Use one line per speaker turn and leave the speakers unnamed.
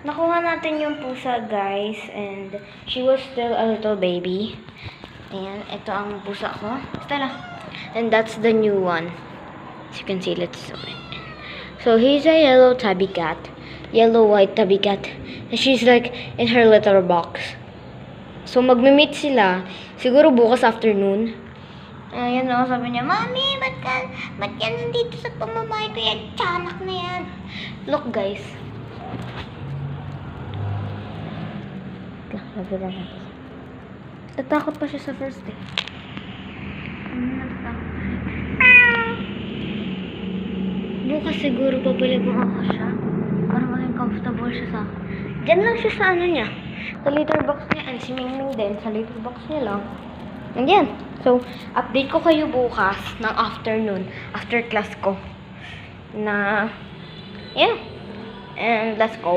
nakuha natin yung pusa, guys. And she was still a little baby. Ayan, ito ang pusa ko. Stella. And that's the new one. As you can see, let's zoom in. So, he's a yellow tabby cat. Yellow-white tabby cat. And she's like in her litter box. So, magme-meet sila. Siguro bukas afternoon. Ayan o, sabi niya, Mami, ba't yan nandito sa pamamahay ko yan? Tiyanak na yan. Look, guys. Labilan natin. Natakot pa siya sa first day. Bukas siguro babalik mo ako siya. Para maging comfortable siya sa akin. Diyan lang siya sa ano niya. Sa litter box niya. And si Mingming din. Sa litter box niya lang. And yan. So, update ko kayo bukas ng afternoon. After class ko. Na, yeah. And let's go.